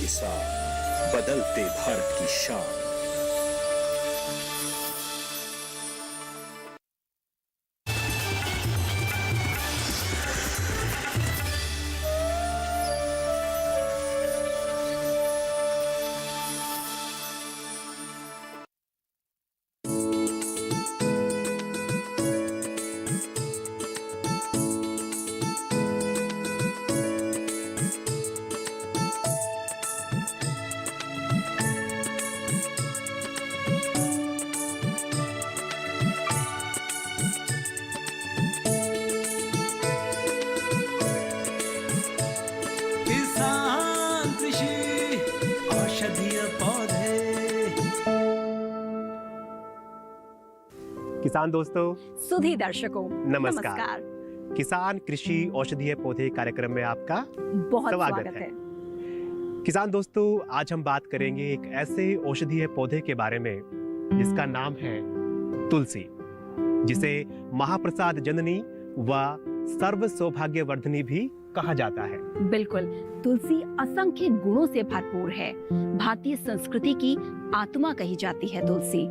साथ बदलते भारत की शान। किसान कृषि औषधीय पौधे। किसान दोस्तों, सुधी दर्शकों, नमस्कार। किसान कृषि औषधीय पौधे कार्यक्रम में आपका बहुत स्वागत है। किसान दोस्तों, आज हम बात करेंगे एक ऐसे औषधीय पौधे के बारे में जिसका नाम है तुलसी, जिसे महाप्रसाद जननी व सर्व सौभाग्यवर्धनी भी कहा जाता है। बिल्कुल, तुलसी असंख्य गुणों से भरपूर है। भारतीय संस्कृति की आत्मा कही जाती है तुलसी।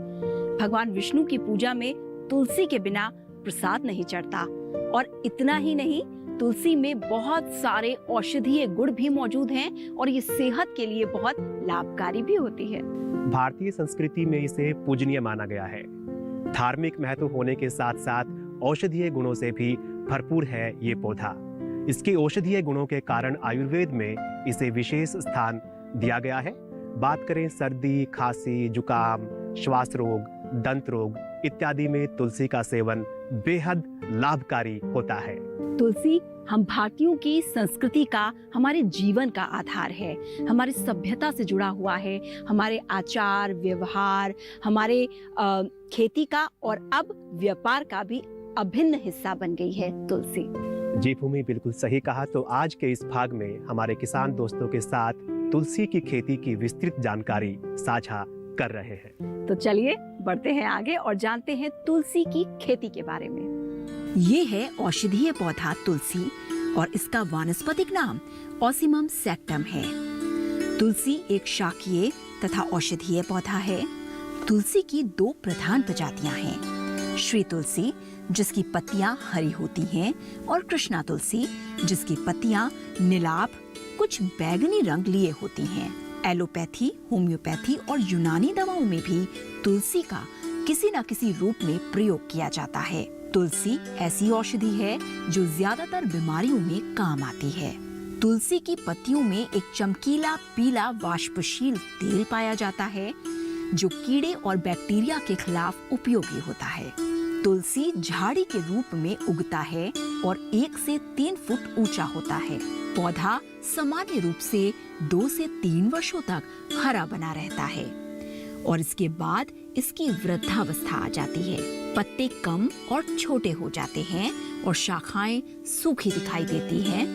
भगवान विष्णु की पूजा में तुलसी के बिना प्रसाद नहीं चढ़ता। और इतना ही नहीं, तुलसी में बहुत सारे औषधीय गुण भी मौजूद हैं और ये सेहत के लिए बहुत लाभकारी भी होती है। भारतीय संस्कृति में इसे पूजनीय माना गया है। धार्मिक महत्व होने के साथ साथ औषधीय गुणों से भी भरपूर है ये पौधा। इसके औषधीय गुणों के कारण आयुर्वेद में इसे विशेष स्थान दिया गया है। बात करें सर्दी, खांसी, जुकाम, श्वास रोग, दंत रोग इत्यादि में तुलसी का सेवन बेहद लाभकारी होता है। तुलसी हम भारतीयों की संस्कृति का, हमारे जीवन का आधार है। हमारी सभ्यता से जुड़ा हुआ है, हमारे आचार व्यवहार, हमारे खेती का और अब व्यापार का भी अभिन्न हिस्सा बन गई है तुलसी। जी भूमि, बिल्कुल सही कहा। तो आज के इस भाग में हमारे किसान दोस्तों के साथ तुलसी की खेती की विस्तृत जानकारी साझा कर रहे हैं। तो चलिए बढ़ते हैं आगे और जानते हैं तुलसी की खेती के बारे में। ये है औषधीय पौधा तुलसी और इसका वानस्पतिक नाम ऑसिमम सैक्टम है। तुलसी एक शाकीय तथा औषधीय पौधा है। तुलसी की दो प्रधान प्रजातियां हैं, श्री तुलसी जिसकी पत्तियां हरी होती हैं और कृष्णा तुलसी जिसकी पत्तियां नीलाभ कुछ बैगनी रंग लिए होती हैं। एलोपैथी, होम्योपैथी और यूनानी दवाओं में भी तुलसी का किसी न किसी रूप में प्रयोग किया जाता है। तुलसी ऐसी औषधि है जो ज्यादातर बीमारियों में काम आती है। तुलसी की पत्तियों में एक चमकीला पीला वाष्पशील तेल पाया जाता है जो कीड़े और बैक्टीरिया के खिलाफ उपयोगी होता है। तुलसी झाड़ी के रूप में उगता है और 1 से 3 फुट ऊंचा होता है। पौधा सामान्य रूप से 2 से 3 वर्षों तक हरा बना रहता है और इसके बाद इसकी वृद्धावस्था आ जाती है। पत्ते कम और छोटे हो जाते हैं और शाखाएं सूखी दिखाई देती हैं।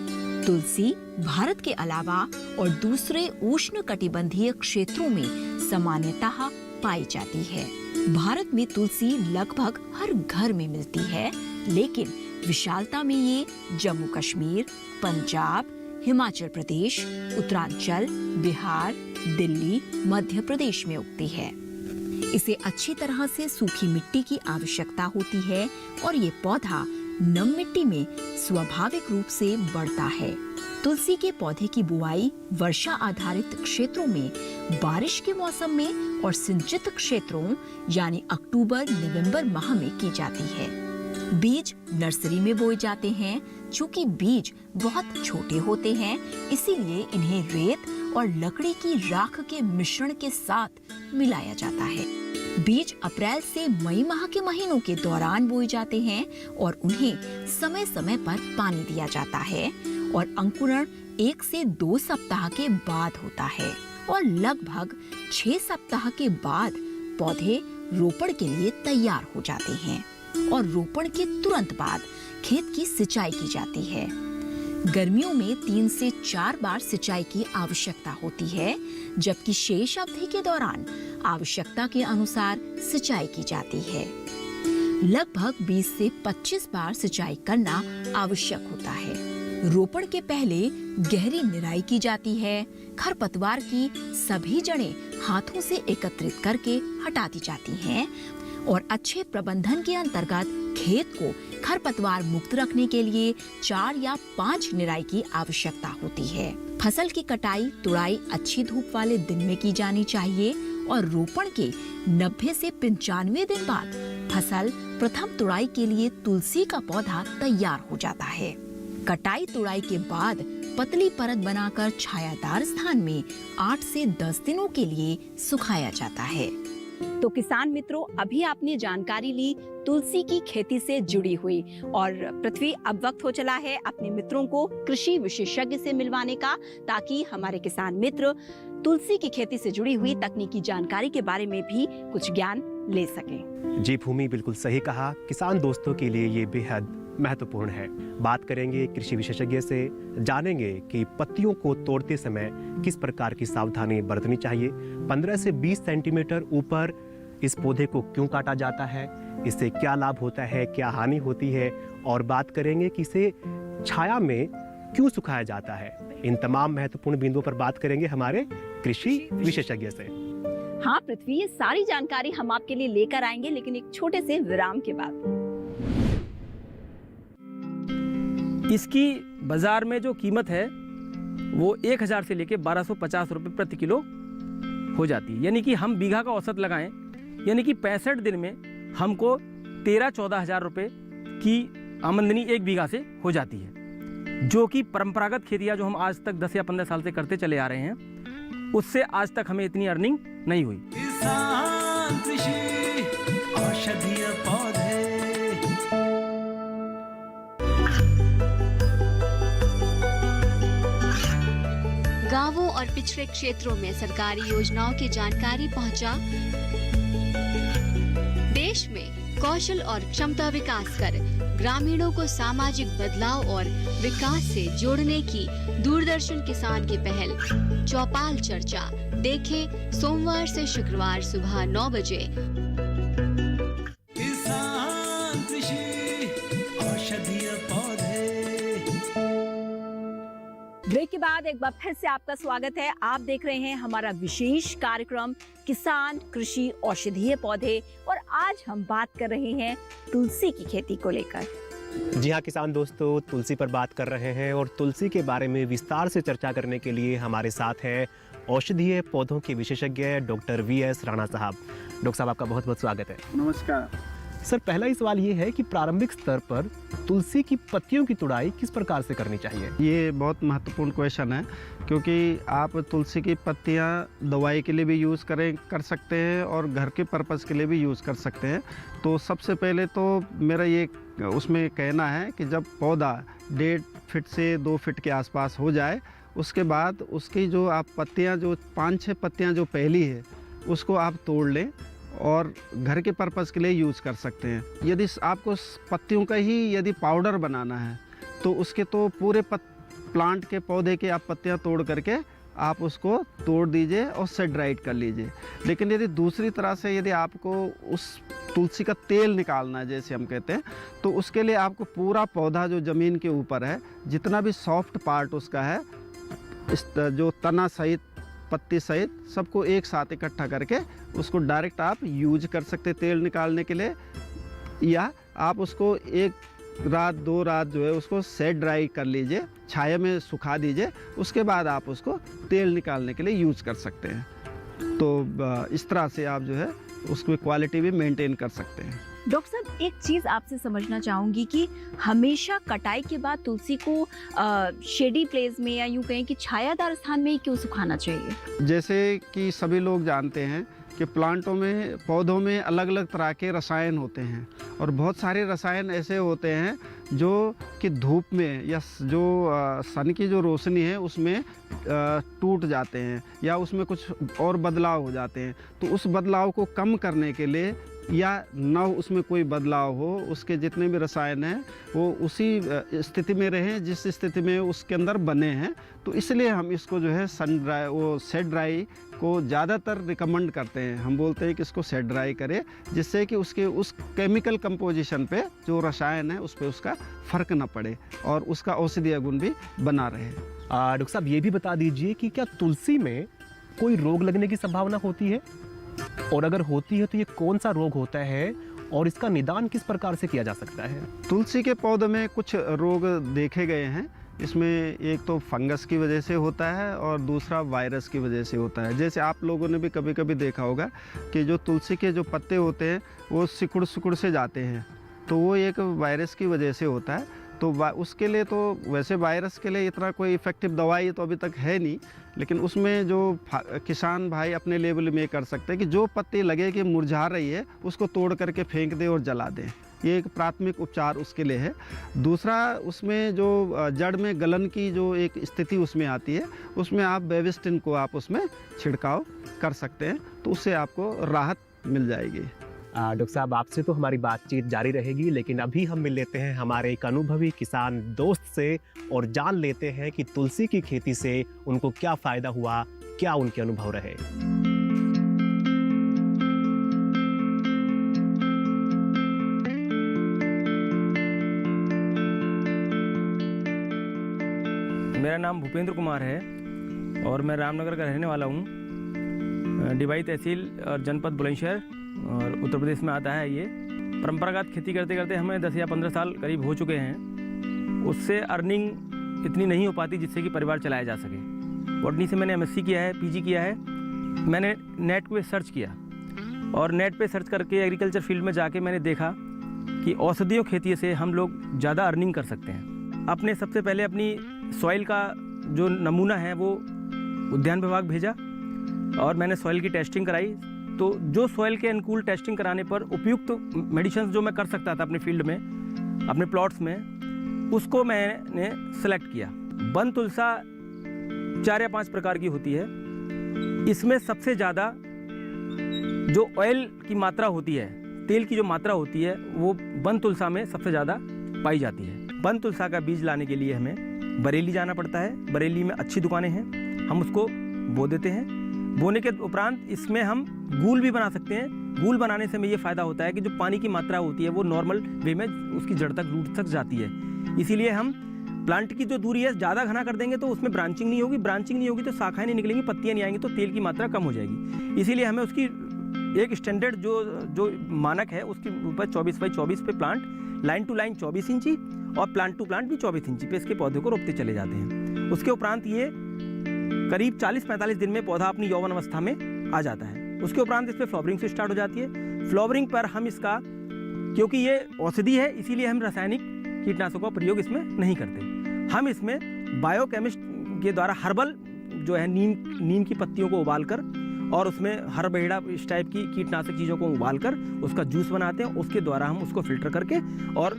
तुलसी भारत के अलावा और दूसरे उष्णकटिबंधीय क्षेत्रों में सामान्यतः पाई जाती है। भारत में तुलसी लगभग हर घर में मिलती है, लेकिन विशालता में ये जम्मू कश्मीर, पंजाब, हिमाचल प्रदेश, उत्तरांचल, बिहार, दिल्ली, मध्य प्रदेश में उगती है। इसे अच्छी तरह से सूखी मिट्टी की आवश्यकता होती है और ये पौधा नम मिट्टी में स्वाभाविक रूप से बढ़ता है। तुलसी के पौधे की बुआई वर्षा आधारित क्षेत्रों में बारिश के मौसम में और सिंचित क्षेत्रों यानी अक्टूबर नवंबर माह में की जाती है। बीज नर्सरी में बोए जाते हैं। चूंकि बीज बहुत छोटे होते हैं, इसीलिए इन्हें रेत और लकड़ी की राख के मिश्रण के साथ मिलाया जाता है। बीज अप्रैल से मई माह के महीनों के दौरान बोए जाते हैं और उन्हें समय समय पर पानी दिया जाता है और अंकुरण 1 से 2 सप्ताह के बाद होता है और लगभग 6 सप्ताह के बाद पौधे रोपण के लिए तैयार हो जाते हैं और रोपण के तुरंत बाद खेत की सिंचाई की जाती है। गर्मियों में 3 से 4 बार सिंचाई की आवश्यकता होती है, जबकि शेष अवधि के दौरान आवश्यकता के अनुसार सिंचाई की जाती है। लगभग 20 से 25 बार सिंचाई करना आवश्यक होता है। रोपण के पहले गहरी निराई की जाती है। खरपतवार की सभी जड़ें हाथों से एकत्रित करके हटा दी जाती हैं और अच्छे प्रबंधन के अंतर्गत खेत को खरपतवार मुक्त रखने के लिए 4 या 5 निराई की आवश्यकता होती है। फसल की कटाई तुड़ाई अच्छी धूप वाले दिन में की जानी चाहिए और रोपण के 90 से 95 दिन बाद फसल प्रथम तुड़ाई के लिए तुलसी का पौधा तैयार हो जाता है। कटाई तुड़ाई के बाद पतली परत बनाकर छायादार स्थान में 8 से 10 दिनों के लिए सुखाया जाता है। तो किसान मित्रों, अभी आपने जानकारी ली तुलसी की खेती से जुड़ी हुई और पृथ्वी अब वक्त हो चला है अपने मित्रों को कृषि विशेषज्ञ से मिलवाने का, ताकि हमारे किसान मित्र तुलसी की खेती से जुड़ी हुई तकनीकी जानकारी के बारे में भी कुछ ज्ञान ले सकें। जी भूमि, बिल्कुल सही कहा। किसान दोस्तों के लिए ये बेहद महत्वपूर्ण है। बात करेंगे कृषि विशेषज्ञ से, जानेंगे कि पत्तियों को तोड़ते समय किस प्रकार की सावधानी बरतनी चाहिए, 15 से 20 सेंटीमीटर ऊपर इस पौधे को क्यों काटा जाता है, इससे क्या लाभ होता है, क्या हानि होती है, और बात करेंगे कि इसे छाया में क्यों सुखाया जाता है। इन तमाम महत्वपूर्ण बिंदुओं पर बात करेंगे हमारे कृषि विशेषज्ञ से। हाँ पृथ्वी, ये सारी जानकारी हम आपके लिए लेकर आएंगे, लेकिन एक छोटे से विराम के बाद। इसकी बाजार में जो कीमत है वो 1000 से लेके 1250 रुपये प्रति किलो हो जाती है। यानी कि हम बीघा का औसत लगाएं, यानी कि 65 दिन में हमको 13-14 हज़ार रुपये की आमदनी एक बीघा से हो जाती है, जो कि परंपरागत खेतियाँ जो हम आज तक 10 या 15 साल से करते चले आ रहे हैं, उससे आज तक हमें इतनी अर्निंग नहीं हुई। किसान कृषि औषधीय पौधे। गांवों और पिछड़े क्षेत्रों में सरकारी योजनाओं की जानकारी पहुंचा। देश में कौशल और क्षमता विकास कर ग्रामीणों को सामाजिक बदलाव और विकास से जोड़ने की दूरदर्शन किसान की पहल चौपाल चर्चा देखें सोमवार से शुक्रवार सुबह 9 बजे। किसान कृषि औषधीय पौधे। ब्रेक के बाद एक बार फिर से आपका स्वागत है। आप देख रहे हैं हमारा विशेष कार्यक्रम किसान कृषि औषधीय पौधे, और आज हम बात कर रहे हैं तुलसी की खेती को लेकर। जी हाँ किसान दोस्तों, तुलसी पर बात कर रहे हैं और तुलसी के बारे में विस्तार से चर्चा करने के लिए हमारे साथ हैं औषधीय पौधों के विशेषज्ञ डॉक्टर वी.एस. राणा साहब। डॉक्टर साहब, आपका बहुत बहुत स्वागत है। नमस्कार सर, पहला ही सवाल ये है कि प्रारंभिक स्तर पर तुलसी की पत्तियों की तुड़ाई किस प्रकार से करनी चाहिए? ये बहुत महत्वपूर्ण क्वेश्चन है, क्योंकि आप तुलसी की पत्तियां दवाई के लिए भी यूज़ कर सकते हैं और घर के पर्पज़ के लिए भी यूज़ कर सकते हैं। तो सबसे पहले तो मेरा ये उसमें कहना है कि जब पौधा 1.5 फीट से 2 फीट के आसपास हो जाए, उसके बाद उसकी जो आप पत्तियां, जो 5-6 पत्तियां जो पहली है, उसको आप तोड़ लें और घर के पर्पज़ के लिए यूज़ कर सकते हैं। यदि आपको पत्तियों का ही यदि पाउडर बनाना है, तो उसके तो पूरे प्लांट के पौधे के आप पत्तियां तोड़ करके आप उसको तोड़ दीजिए और सेट ड्राइड कर लीजिए। लेकिन यदि दूसरी तरह से यदि आपको उस तुलसी का तेल निकालना है, जैसे हम कहते हैं, तो उसके लिए आपको पूरा पौधा जो ज़मीन के ऊपर है, जितना भी सॉफ्ट पार्ट उसका है, इस जो तना सहित पत्ती सहित सबको एक साथ इकट्ठा करके उसको डायरेक्ट आप यूज कर सकते हैं तेल निकालने के लिए, या आप उसको 1 रात 2 रात जो है उसको सेट ड्राई कर लीजिए, छाया में सुखा दीजिए, उसके बाद आप उसको तेल निकालने के लिए यूज कर सकते हैं। तो इस तरह से आप जो है उसकी क्वालिटी भी मेंटेन कर सकते हैं। डॉक्टर साहब, एक चीज आपसे समझना चाहूंगी कि हमेशा कटाई के बाद तुलसी को शेडी प्लेस में या यूं कहें कि छायादार स्थान में ही क्यों सुखाना चाहिए? जैसे कि सभी लोग जानते हैं कि प्लांटों में, पौधों में अलग अलग तरह के रसायन होते हैं, और बहुत सारे रसायन ऐसे होते हैं जो कि धूप में या जो सन की जो रोशनी है उसमें टूट जाते हैं या उसमें कुछ और बदलाव हो जाते हैं। तो उस बदलाव को कम करने के लिए या न उसमें कोई बदलाव हो, उसके जितने भी रसायन हैं वो उसी स्थिति में रहें जिस स्थिति में उसके अंदर बने हैं। तो इसलिए हम इसको जो है सन ड्राई वो सेट ड्राई को ज़्यादातर रिकमेंड करते हैं। हम बोलते हैं कि इसको सेट ड्राई करें, जिससे कि उसके उस केमिकल कंपोजिशन पे जो रसायन है उस पर उसका फ़र्क ना पड़े और उसका औषधीय गुण भी बना रहे। डॉक्टर साहब ये भी बता दीजिए कि क्या तुलसी में कोई रोग लगने की संभावना होती है, और अगर होती है तो ये कौन सा रोग होता है और इसका निदान किस प्रकार से किया जा सकता है? तुलसी के पौधे में कुछ रोग देखे गए हैं। इसमें एक तो फंगस की वजह से होता है और दूसरा वायरस की वजह से होता है। जैसे आप लोगों ने भी कभी कभी देखा होगा कि जो तुलसी के जो पत्ते होते हैं वो सिकुड़ सिकुड़ से जाते हैं, तो वो एक वायरस की वजह से होता है। तो उसके लिए तो वैसे वायरस के लिए इतना कोई इफ़ेक्टिव दवाई तो अभी तक है नहीं, लेकिन उसमें जो किसान भाई अपने लेवल में कर सकते हैं कि जो पत्ती लगे कि मुरझा रही है उसको तोड़ करके फेंक दे और जला दें। ये एक प्राथमिक उपचार उसके लिए है। दूसरा, उसमें जो जड़ में गलन की जो एक स्थिति उसमें आती है, उसमें आप बेविस्टिन को आप उसमें छिड़काव कर सकते हैं, तो उससे आपको राहत मिल जाएगी। डॉक्टर साहब आपसे तो हमारी बातचीत जारी रहेगी, लेकिन अभी हम मिल लेते हैं हमारे एक अनुभवी किसान दोस्त से और जान लेते हैं कि तुलसी की खेती से उनको क्या फ़ायदा हुआ, क्या उनके अनुभव रहे। मेरा नाम भूपेंद्र कुमार है और मैं रामनगर का रहने वाला हूँ। डिबाई तहसील और जनपद बुलंदशहर और उत्तर प्रदेश में आता है। ये परंपरागत खेती करते करते हमें 10 या 15 साल करीब हो चुके हैं। उससे अर्निंग इतनी नहीं हो पाती जिससे कि परिवार चलाया जा सके। बॉटनी से मैंने MSc किया है, PG किया है। मैंने नेट पे सर्च किया और नेट पे सर्च करके एग्रीकल्चर फील्ड में जाके मैंने देखा कि औषधियों खेती से हम लोग ज़्यादा अर्निंग कर सकते हैं। अपने सबसे पहले अपनी सॉइल का जो नमूना है वो उद्यान विभाग भेजा और मैंने सॉइल की टेस्टिंग कराई। तो जो सॉइल के अनुकूल टेस्टिंग कराने पर उपयुक्त मेडिसिन जो मैं कर सकता था अपने फील्ड में, अपने प्लॉट्स में, उसको मैंने सेलेक्ट किया। वन तुलसा 4 या 5 प्रकार की होती है। इसमें सबसे ज़्यादा जो ऑयल की मात्रा होती है, तेल की जो मात्रा होती है, वो वन तुलसा में सबसे ज़्यादा पाई जाती है। वन तुलसा का बीज लाने के लिए हमें बरेली जाना पड़ता है। बरेली में अच्छी दुकानें हैं, हम उसको बो देते हैं। बोने के उपरांत इसमें हम गूल भी बना सकते हैं। गूल बनाने से में ये फ़ायदा होता है कि जो पानी की मात्रा होती है वो नॉर्मल वे में उसकी जड़ तक, रूट तक जाती है। इसीलिए हम प्लांट की जो दूरी है ज़्यादा घना कर देंगे तो उसमें ब्रांचिंग नहीं होगी। ब्रांचिंग नहीं होगी तो शाखाएं नहीं निकलेंगी, पत्तियाँ नहीं आएंगी, तो तेल की मात्रा कम हो जाएगी। इसीलिए हमें उसकी एक स्टैंडर्ड जो मानक है उसके ऊपर 24 बाई 24 पे प्लांट, लाइन टू लाइन 24 इंची और प्लांट टू प्लांट भी 24 इंची पे इसके पौधे को रोपते चले जाते हैं। उसके उपरांत ये करीब 40-45 दिन में पौधा अपनी यौवन अवस्था में आ जाता है। उसके उपरांत इस पर फ्लावरिंग से स्टार्ट हो जाती है। फ्लावरिंग पर हम इसका, क्योंकि ये औषधि है इसीलिए हम रासायनिक कीटनाशकों का प्रयोग इसमें नहीं करते। हम इसमें बायोकेमिस्ट के द्वारा हर्बल जो है नीम की पत्तियों को उबालकर और उसमें हर बेड़ा इस टाइप की कीटनाशक चीज़ों को उबालकर उसका जूस बनाते हैं। उसके द्वारा हम उसको फिल्टर करके और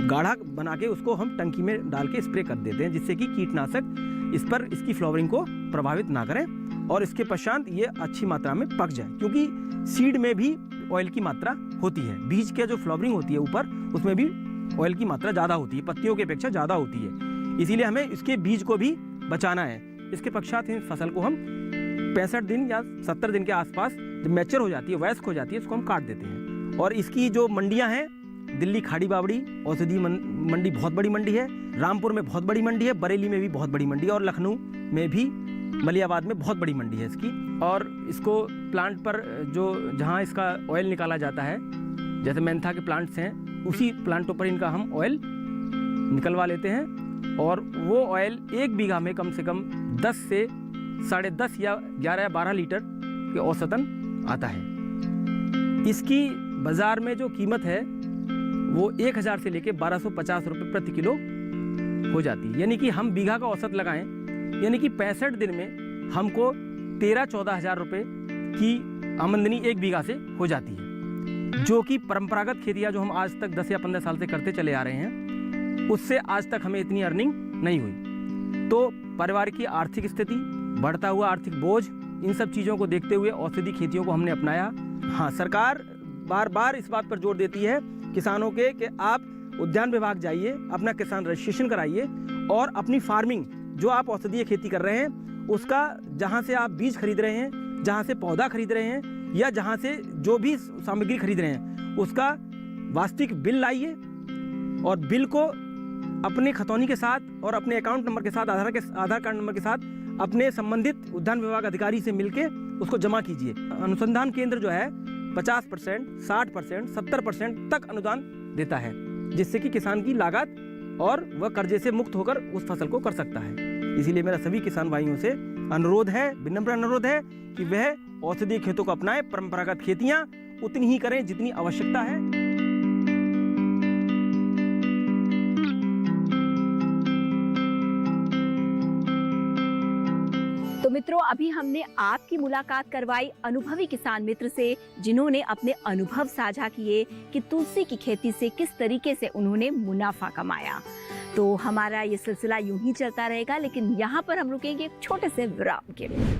गाढ़ा बना के उसको हम टंकी में डाल के स्प्रे कर देते हैं, जिससे कि कीटनाशक इस पर इसकी फ्लावरिंग को प्रभावित ना करें और इसके पश्चात ये अच्छी मात्रा में पक जाए। क्योंकि सीड में भी ऑयल की मात्रा होती है, बीज के जो फ्लावरिंग होती है ऊपर उसमें भी ऑयल की मात्रा ज़्यादा होती है, पत्तियों की अपेक्षा ज़्यादा होती है। इसीलिए हमें इसके बीज को भी बचाना है। इसके पश्चात इन फसल को हम 65 दिन या 70 दिन के आसपास जब मैच्योर हो जाती है, वयस्क हो जाती है, इसको हम काट देते हैं। और इसकी जो मंडियां हैं, दिल्ली खाड़ी बावड़ी औषधि मंडी बहुत बड़ी मंडी है, रामपुर में बहुत बड़ी मंडी है, बरेली में भी बहुत बड़ी मंडी है और लखनऊ में भी, मलियाबाद में बहुत बड़ी मंडी है इसकी। और इसको प्लांट पर जो जहाँ इसका ऑयल निकाला जाता है, जैसे मेंथा के प्लांट्स हैं, उसी प्लांटों पर इनका हम ऑयल निकलवा लेते हैं और वो ऑयल 1 बीघा में कम से कम 10 से 10.5 या 11 या 12 लीटर के औसतन आता है। इसकी बाज़ार में जो कीमत है वो 1000 से लेके 1250 रुपये प्रति किलो हो जाती है। यानी कि हम बीघा का औसत लगाएं, यानी कि 65 दिन में हमको 13-14 हज़ार रुपये की आमदनी 1 बीघा से हो जाती है, जो कि परंपरागत खेतियाँ जो हम आज तक 10 या 15 साल से करते चले आ रहे हैं उससे आज तक हमें इतनी अर्निंग नहीं हुई। तो परिवार की आर्थिक स्थिति, बढ़ता हुआ आर्थिक बोझ, इन सब चीज़ों को देखते हुए औषधि खेतियों को हमने अपनाया। हाँ, सरकार बार बार इस बात पर जोर देती है किसानों के कि आप उद्यान विभाग जाइए, अपना किसान रजिस्ट्रेशन कराइए और अपनी फार्मिंग जो आप औषधीय खेती कर रहे हैं उसका जहाँ से आप बीज खरीद रहे हैं, जहाँ से पौधा खरीद रहे हैं या जहाँ से जो भी सामग्री खरीद रहे हैं उसका वास्तविक बिल लाइए और बिल को अपने खतौनी के साथ और अपने अकाउंट नंबर के साथ, आधार कार्ड नंबर के साथ अपने संबंधित उद्यान विभाग अधिकारी से मिलके उसको जमा कीजिए। अनुसंधान केंद्र जो है 50%, 60%, 70% तक अनुदान देता है, जिससे कि किसान की लागत और वह कर्जे से मुक्त होकर उस फसल को कर सकता है। इसीलिए मेरा सभी किसान भाइयों से अनुरोध है, विनम्र अनुरोध है कि वह औषधीय खेतों को अपनाएं, परंपरागत खेतियां उतनी ही करें जितनी आवश्यकता है। तो मित्रों, अभी हमने आपकी मुलाकात करवाई अनुभवी किसान मित्र से, जिन्होंने अपने अनुभव साझा किए कि तुलसी की खेती से किस तरीके से उन्होंने मुनाफा कमाया। तो हमारा ये सिलसिला यूं ही चलता रहेगा, लेकिन यहाँ पर हम रुकेंगे एक छोटे से विराम के लिए।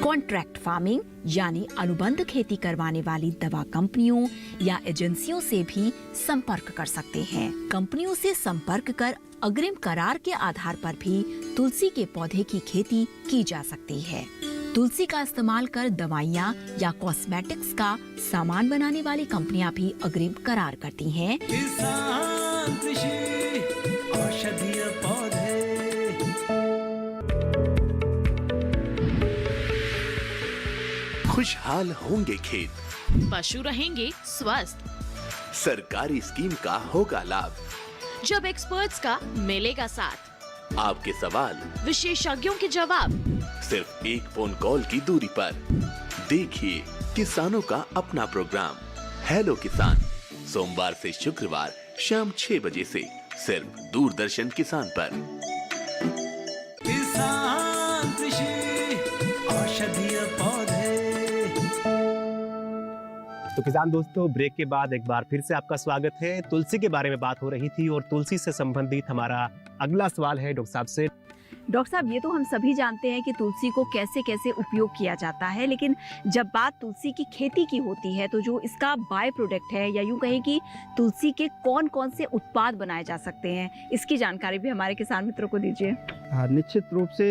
कॉन्ट्रैक्ट फार्मिंग यानी अनुबंध खेती करवाने वाली दवा कंपनियों या एजेंसियों से भी संपर्क कर सकते हैं। कंपनियों से संपर्क कर अग्रिम करार के आधार पर भी तुलसी के पौधे की खेती की जा सकती है। तुलसी का इस्तेमाल कर दवाइयाँ या कॉस्मेटिक्स का सामान बनाने वाली कंपनियां भी अग्रिम करार करती हैं। किसान कृषि औषधीय पौधे। खुशहाल होंगे खेत, पशु रहेंगे स्वस्थ, सरकारी स्कीम का होगा लाभ, जब एक्सपर्ट्स का मिलेगा साथ, आपके सवाल विशेषज्ञों के जवाब, सिर्फ एक फोन कॉल की दूरी पर। देखिए किसानों का अपना प्रोग्राम हेलो किसान, सोमवार से शुक्रवार शाम 6 बजे से सिर्फ दूरदर्शन किसान पर। किसान कृषि औषधीय पौधे। तो किसान दोस्तों, ब्रेक के बाद एक बार फिर से आपका स्वागत है। तुलसी के बारे में बात हो रही थी और तुलसी से संबंधित हमारा अगला सवाल है डॉक्टर साहब से। डॉक्टर साहब, ये तो हम सभी जानते हैं कि तुलसी को कैसे कैसे उपयोग किया जाता है, लेकिन जब बात तुलसी की खेती की होती है तो जो इसका बाय प्रोडक्ट है, या यूं कहें कि तुलसी के कौन कौन से उत्पाद बनाए जा सकते हैं, इसकी जानकारी भी हमारे किसान मित्रों को दीजिए। हाँ, निश्चित रूप से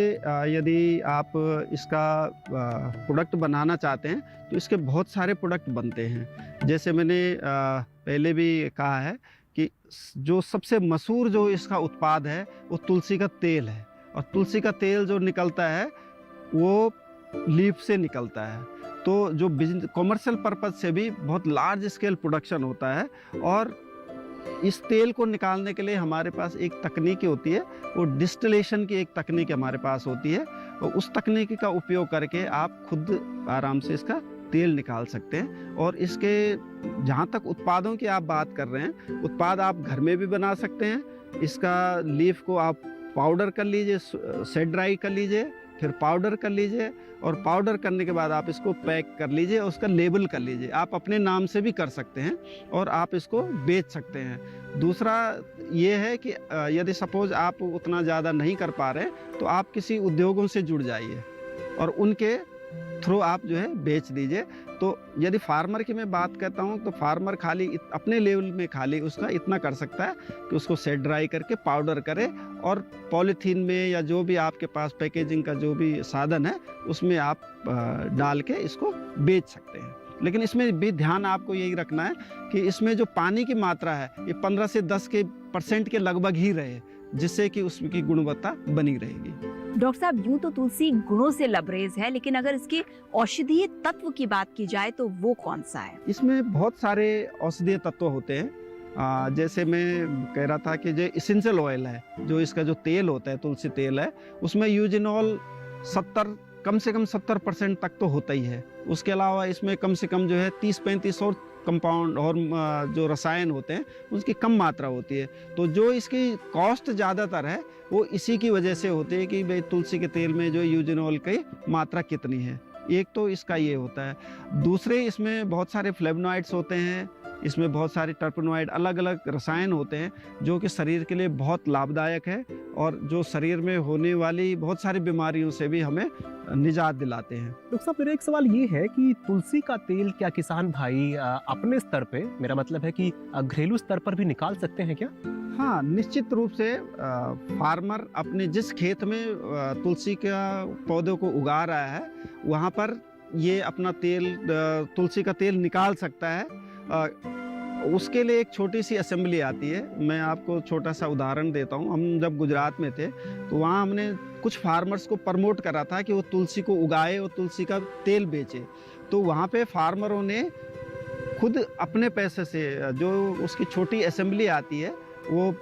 यदि आप इसका प्रोडक्ट बनाना चाहते हैं तो इसके बहुत सारे प्रोडक्ट बनते हैं। जैसे मैंने पहले भी कहा है कि जो सबसे मशहूर जो इसका उत्पाद है वो तुलसी का तेल है, और तुलसी का तेल जो निकलता है वो लीफ से निकलता है। तो जो बिजनेस कॉमर्शियल पर्पज से भी बहुत लार्ज स्केल प्रोडक्शन होता है, और इस तेल को निकालने के लिए हमारे पास एक तकनीक होती है, वो डिस्टिलेशन की एक तकनीक हमारे पास होती है, और उस तकनीक का उपयोग करके आप खुद आराम से इसका तेल निकाल सकते हैं। और इसके जहाँ तक उत्पादों की आप बात कर रहे हैं, उत्पाद आप घर में भी बना सकते हैं। इसका लीफ को आप पाउडर कर लीजिए, सेट ड्राई कर लीजिए, फिर पाउडर कर लीजिए, और पाउडर करने के बाद आप इसको पैक कर लीजिए और उसका लेबल कर लीजिए। आप अपने नाम से भी कर सकते हैं और आप इसको बेच सकते हैं। दूसरा ये है कि यदि सपोज आप उतना ज़्यादा नहीं कर पा रहे तो आप किसी उद्योगों से जुड़ जाइए और उनके थ्रू आप जो है बेच दीजिए। तो यदि फार्मर की मैं बात करता हूँ तो फार्मर खाली अपने लेवल में खाली उसका इतना कर सकता है कि उसको सेट ड्राई करके पाउडर करे और पॉलीथीन में या जो भी आपके पास पैकेजिंग का जो भी साधन है उसमें आप डाल के इसको बेच सकते हैं। लेकिन इसमें भी ध्यान आपको यही रखना है कि इसमें जो पानी की मात्रा है ये 15 से 10% के लगभग ही रहे, जिससे कि उसकी गुणवत्ता बनी रहेगी। डॉक्टर साहब, यूं तो तुलसी गुणों से लबरेज है, लेकिन अगर इसके औषधीय तत्व की बात की जाए तो वो कौन सा है? इसमें बहुत सारे औषधीय तत्व होते हैं। जैसे मैं कह रहा था कि जो एसेंशियल ऑयल है, जो इसका जो तेल होता है, तुलसी तेल है, उसमें यूजिनॉल कम से कम 70% तक तो होता ही है। उसके अलावा इसमें कम से कम जो है 30-35 और कंपाउंड और जो रसायन होते हैं उसकी कम मात्रा होती है। तो जो इसकी कॉस्ट ज़्यादातर है वो इसी की वजह से होती है कि भाई तुलसी के तेल में जो यूजिनॉल की मात्रा कितनी है। एक तो इसका ये होता है। दूसरे इसमें बहुत सारे फ्लेवोनॉइड्स होते हैं, इसमें बहुत सारे टर्पेनोइड अलग अलग रसायन होते हैं जो कि शरीर के लिए बहुत लाभदायक है और जो शरीर में होने वाली बहुत सारी बीमारियों से भी हमें निजात दिलाते हैं। डॉक्टर साहब, मेरा एक सवाल ये है कि तुलसी का तेल क्या किसान भाई अपने स्तर पे, मेरा मतलब है कि घरेलू स्तर पर भी निकाल सकते हैं क्या? हाँ, निश्चित रूप से फार्मर अपने जिस खेत में तुलसी का पौधों को उगा रहा है वहाँ पर ये अपना तेल, तुलसी का तेल निकाल सकता है। उसके लिए एक छोटी सी असेंबली आती है। मैं आपको छोटा सा उदाहरण देता हूँ। हम जब गुजरात में थे तो वहाँ हमने कुछ फार्मर्स को प्रमोट करा था कि वो तुलसी को उगाए और तुलसी का तेल बेचे। तो वहाँ पे फार्मरों ने खुद अपने पैसे से, जो उसकी छोटी असेंबली आती है वो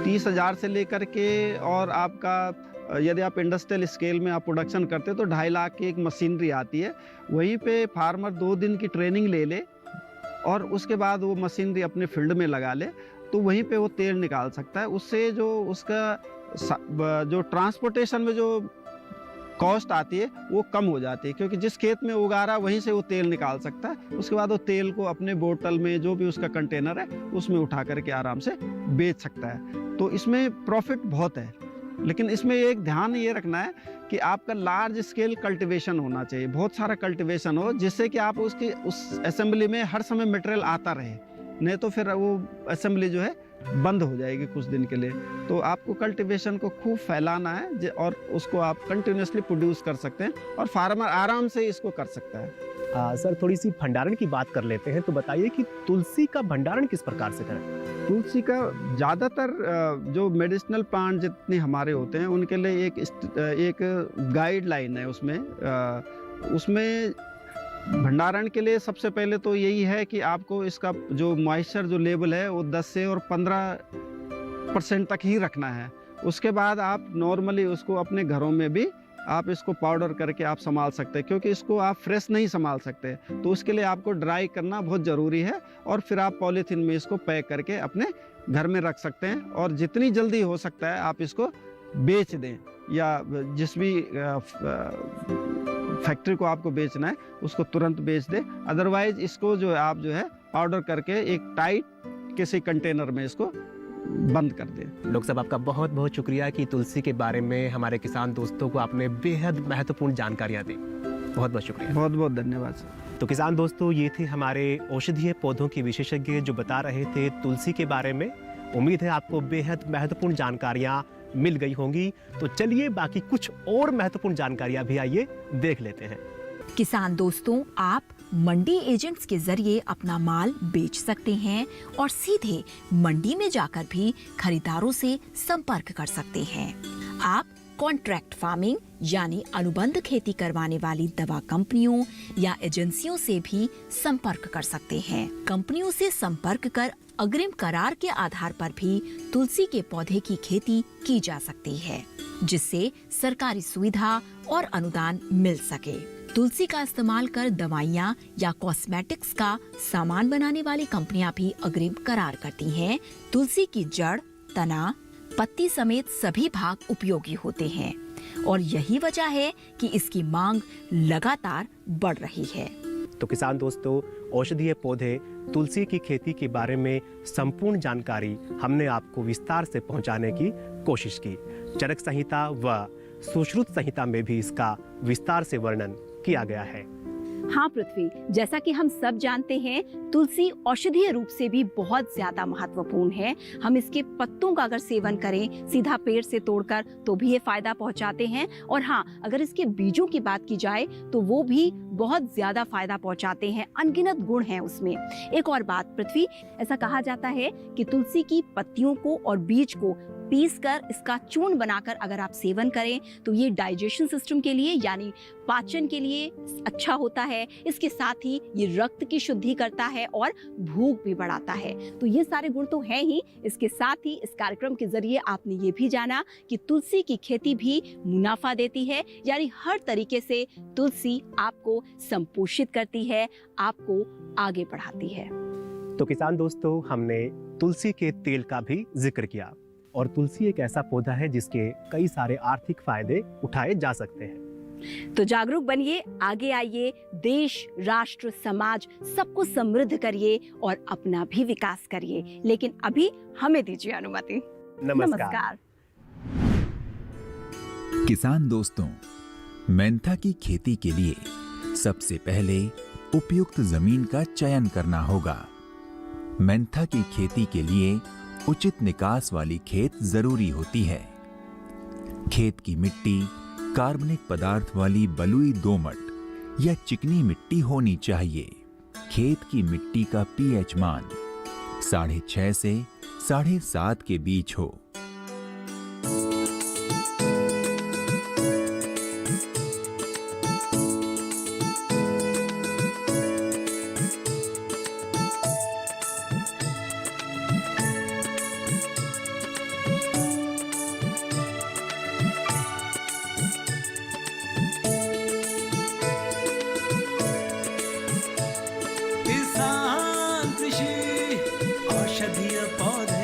30,000 से लेकर के, और आपका यदि आप इंडस्ट्रियल स्केल में आप प्रोडक्शन करते हो तो 2.5 लाख की एक मशीनरी आती है। वहीं पे फार्मर 2 दिन की ट्रेनिंग ले ले और उसके बाद वो मशीनरी अपने फील्ड में लगा ले तो वहीं पे वो तेल निकाल सकता है। उससे जो उसका जो ट्रांसपोर्टेशन में जो कॉस्ट आती है वो कम हो जाती है, क्योंकि जिस खेत में उगा रहा है वहीं से वो तेल निकाल सकता है। उसके बाद वो तेल को अपने बोतल में, जो भी उसका कंटेनर है, उसमें उठा करके आराम से बेच सकता है। तो इसमें प्रॉफिट बहुत है, लेकिन इसमें एक ध्यान ये रखना है कि आपका लार्ज स्केल कल्टीवेशन होना चाहिए, बहुत सारा कल्टीवेशन हो, जिससे कि आप उसकी उस असेंबली में हर समय मटेरियल आता रहे, नहीं तो फिर वो असेंबली जो है बंद हो जाएगी कुछ दिन के लिए। तो आपको कल्टीवेशन को खूब फैलाना है और उसको आप कंटिन्यूसली प्रोड्यूस कर सकते हैं और फार्मर आराम से इसको कर सकता है। सर, थोड़ी सी भंडारण की बात कर लेते हैं, तो बताइए कि तुलसी का भंडारण किस प्रकार से करें? तुलसी का ज़्यादातर जो मेडिसिनल प्लांट जितने हमारे होते हैं उनके लिए एक गाइडलाइन है। उसमें भंडारण के लिए सबसे पहले तो यही है कि आपको इसका जो मॉइस्चर जो लेवल है वो 10 से और 15% तक ही रखना है। उसके बाद आप नॉर्मली उसको अपने घरों में भी आप इसको पाउडर करके आप संभाल सकते हैं, क्योंकि इसको आप फ्रेश नहीं संभाल सकते, तो उसके लिए आपको ड्राई करना बहुत ज़रूरी है और फिर आप पॉलीथीन में इसको पैक करके अपने घर में रख सकते हैं और जितनी जल्दी हो सकता है आप इसको बेच दें, या जिस भी फैक्ट्री को आपको बेचना है उसको तुरंत बेच दें। अदरवाइज इसको जो है आप जो है पाउडर करके एक टाइट किसी कंटेनर में इसको बंद कर दें। लोग सब, आपका बहुत बहुत शुक्रिया कि तुलसी के बारे में हमारे किसान दोस्तों को आपने बेहद महत्वपूर्ण जानकारियां दी। बहुत बहुत शुक्रिया। बहुत बहुत धन्यवाद सर। तो किसान दोस्तों, ये थे हमारे औषधीय पौधों के विशेषज्ञ जो बता रहे थे तुलसी के बारे में। उम्मीद है आपको बेहद महत्वपूर्ण जानकारियां मिल गई होंगी। तो चलिए बाकी कुछ और महत्वपूर्ण जानकारियां भी आइए देख लेते हैं। किसान दोस्तों, आप मंडी एजेंट्स के जरिए अपना माल बेच सकते हैं और सीधे मंडी में जाकर भी खरीदारों से संपर्क कर सकते हैं। आप कॉन्ट्रैक्ट फार्मिंग यानी अनुबंध खेती करवाने वाली दवा कंपनियों या एजेंसियों से भी संपर्क कर सकते हैं। कंपनियों से संपर्क कर अग्रिम करार के आधार पर भी तुलसी के पौधे की खेती की जा सकती है, जिससे सरकारी सुविधा और अनुदान मिल सके। तुलसी का इस्तेमाल कर दवाइयाँ या कॉस्मेटिक्स का सामान बनाने वाली कंपनियां भी अग्रिम करार करती हैं। तुलसी की जड़, तना, पत्ती समेत सभी भाग उपयोगी होते हैं और यही वजह है कि इसकी मांग लगातार बढ़ रही है। तो किसान दोस्तों, औषधीय पौधे तुलसी की खेती के बारे में संपूर्ण जानकारी हमने आपको विस्तार से पहुंचाने की कोशिश की। चरक संहिता व सुश्रुत संहिता में भी इसका विस्तार से वर्णन किया गया है। हाँ पृथ्वी, जैसा कि हम सब जानते हैं, तुलसी औषधीय रूप से भी बहुत ज्यादा महत्वपूर्ण है। हम इसके पत्तों का अगर सेवन करें सीधा पेड़ से तोड़कर तो भी ये फायदा पहुंचाते हैं, और हाँ, अगर इसके बीजों की बात की जाए तो वो भी बहुत ज्यादा फायदा पहुंचाते हैं। अनगिनत गुण हैं उसमें। एक और बात पृथ्वी, ऐसा कहा जाता है कि तुलसी की पत्तियों को और बीज को पीसकर इसका चूर्ण बनाकर अगर आप सेवन करें तो ये डाइजेशन सिस्टम के लिए यानी पाचन के लिए अच्छा होता है। इसके साथ ही ये रक्त की शुद्धि करता है और भूख भी बढ़ाता है। तो ये सारे गुण तो हैं ही। इसके साथ ही इस कार्यक्रम के जरिए आपने ये भी जाना कि तुलसी की खेती भी मुनाफा देती है, यानी हर तरीके से तुलसी आपको संपोषित करती है, आपको आगे बढ़ाती है। तो किसान दोस्तों, हमने तुलसी के तेल का भी जिक्र किया और तुलसी एक ऐसा पौधा है जिसके कई सारे आर्थिक फायदे उठाए जा सकते हैं। तो जागरूक बनिए, आगे आइए, देश, राष्ट्र, समाज सबको समृद्ध करिए और अपना भी विकास करिए। लेकिन अभी हमें दीजिए अनुमति। नमस्कार। किसान दोस्तों, मेंथा की खेती के लिए सबसे पहले उपयुक्त जमीन का चयन करना होगा। मेंथा की खेती के लिए उचित निकास वाली खेत जरूरी होती है। खेत की मिट्टी कार्बनिक पदार्थ वाली बलुई दोमट या चिकनी मिट्टी होनी चाहिए। खेत की मिट्टी का पीएच मान 6.5 से 7.5 के बीच हो। किसान कृषि औषधीय पौधे।